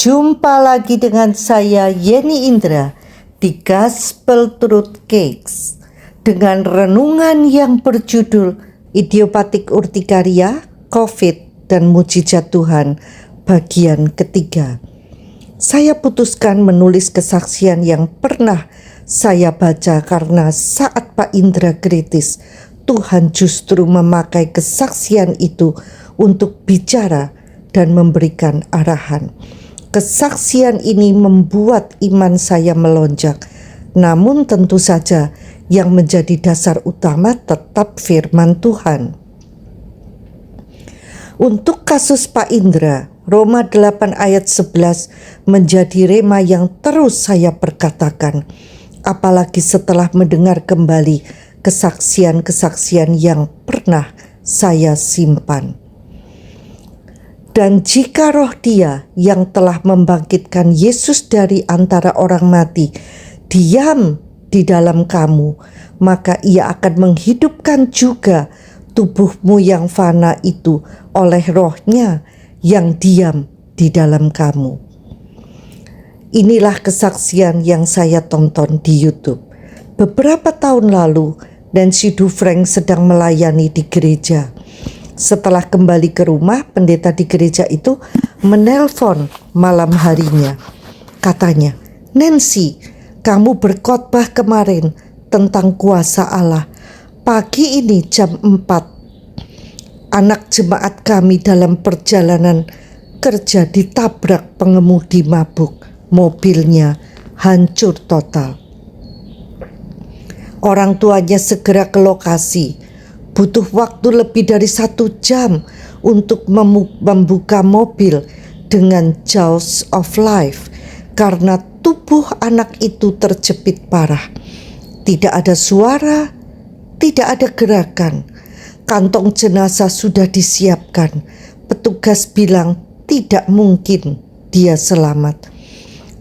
Jumpa lagi dengan saya Yeni Indra di Gospel Truth Cakes dengan renungan yang berjudul Idiopatik Urtikaria, COVID dan Mujizat Tuhan bagian ketiga. Saya putuskan menulis kesaksian yang pernah saya baca karena saat Pak Indra kritis, Tuhan justru memakai kesaksian itu untuk bicara dan memberikan arahan. Kesaksian ini membuat iman saya melonjak, namun tentu saja yang menjadi dasar utama tetap firman Tuhan. Untuk kasus Pak Indra, Roma 8 ayat 11 menjadi rema yang terus saya perkatakan, apalagi setelah mendengar kembali kesaksian-kesaksian yang pernah saya simpan. Dan jika roh Dia yang telah membangkitkan Yesus dari antara orang mati diam di dalam kamu, maka Ia akan menghidupkan juga tubuhmu yang fana itu oleh rohnya yang diam di dalam kamu. Inilah kesaksian yang saya tonton di YouTube. Beberapa tahun lalu, Nancy Dufresne sedang melayani di gereja. Setelah kembali ke rumah, pendeta di gereja itu menelpon malam harinya. Katanya, "Nancy, kamu berkhotbah kemarin tentang kuasa Allah. Pagi ini jam 4, anak jemaat kami dalam perjalanan kerja ditabrak pengemudi mabuk. Mobilnya hancur total. Orang tuanya segera ke lokasi. Butuh waktu lebih dari 1 jam untuk membuka mobil dengan jaws of life karena tubuh anak itu terjepit parah. Tidak ada suara, tidak ada gerakan. Kantong jenazah sudah disiapkan. Petugas bilang tidak mungkin dia selamat.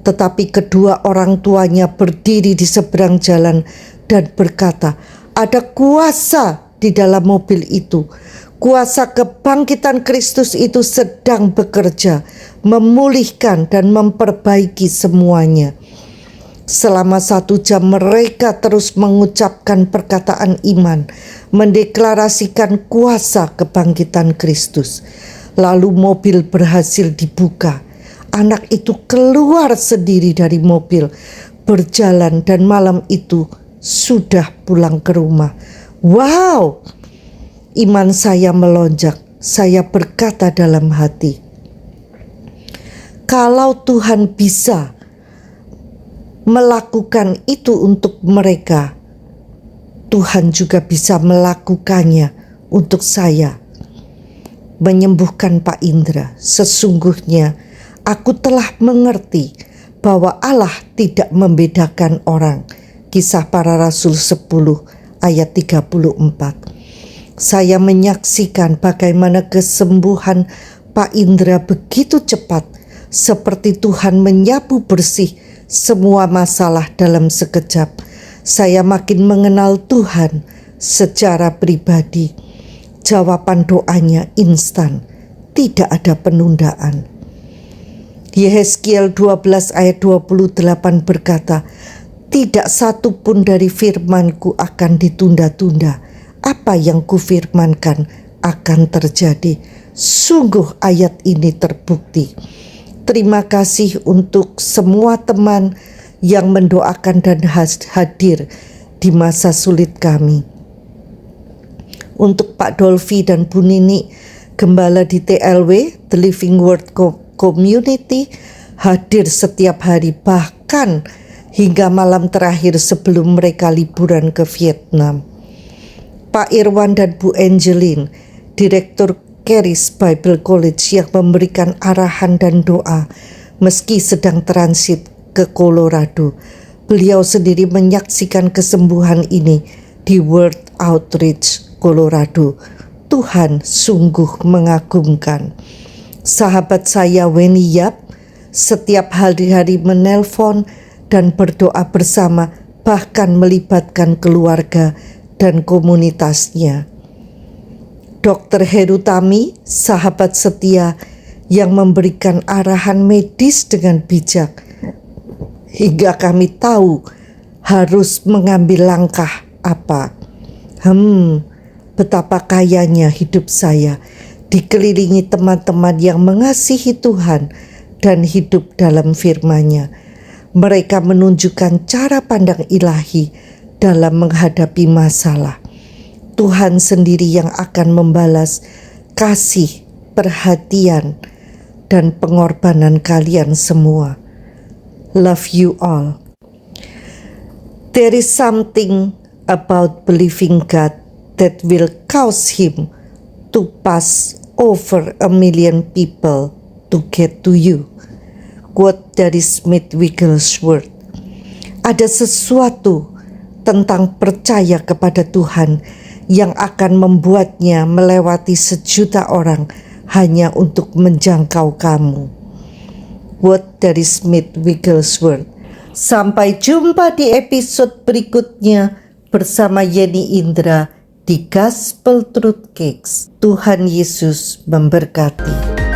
Tetapi kedua orang tuanya berdiri di seberang jalan dan berkata, ada kuasa di dalam mobil itu. Kuasa kebangkitan Kristus itu sedang bekerja, memulihkan dan memperbaiki semuanya. Selama 1 jam mereka terus mengucapkan perkataan iman, mendeklarasikan kuasa kebangkitan Kristus. Lalu mobil berhasil dibuka. Anak itu keluar sendiri dari mobil, berjalan dan malam itu sudah pulang ke rumah. Wow, iman saya melonjak. Saya berkata dalam hati, kalau Tuhan bisa melakukan itu untuk mereka, Tuhan juga bisa melakukannya untuk saya. Menyembuhkan Pak Indra, sesungguhnya aku telah mengerti bahwa Allah tidak membedakan orang. Kisah Para Rasul 10 ayat 34. Saya menyaksikan bagaimana kesembuhan Pak Indra begitu cepat, seperti Tuhan menyapu bersih semua masalah dalam sekejap. Saya makin mengenal Tuhan secara pribadi. Jawaban doanya instan, tidak ada penundaan. Yehezkiel 12 ayat 28 berkata, tidak satu pun dari firmanku akan ditunda-tunda. Apa yang kufirmankan akan terjadi. Sungguh ayat ini terbukti. Terima kasih untuk semua teman yang mendoakan dan hadir di masa sulit kami. Untuk Pak Dolfi dan Bu Nini, gembala di TLW, The Living Word Community, hadir setiap hari, bahkan hingga malam terakhir sebelum mereka liburan ke Vietnam. Pak Irwan dan Bu Angeline, Direktur Charis Bible College yang memberikan arahan dan doa meski sedang transit ke Colorado. Beliau sendiri menyaksikan kesembuhan ini di World Outreach Colorado. Tuhan sungguh mengagumkan. Sahabat saya Weni Yap setiap hari-hari menelpon dan berdoa bersama, bahkan melibatkan keluarga dan komunitasnya. Dr. Herutami, sahabat setia yang memberikan arahan medis dengan bijak, hingga kami tahu harus mengambil langkah apa. Betapa kayanya hidup saya dikelilingi teman-teman yang mengasihi Tuhan dan hidup dalam firman-Nya. Mereka menunjukkan cara pandang ilahi dalam menghadapi masalah. Tuhan sendiri yang akan membalas kasih, perhatian, dan pengorbanan kalian semua. Love you all. There is something about believing God that will cause Him to pass over 1 million people to get to you. Quote dari Smith Wigglesworth. Ada sesuatu tentang percaya kepada Tuhan yang akan membuatnya melewati sejuta orang hanya untuk menjangkau kamu. Quote dari Smith Wigglesworth. Sampai jumpa di episode berikutnya bersama Yeni Indra di Gospel Truth Cakes. Tuhan Yesus memberkati.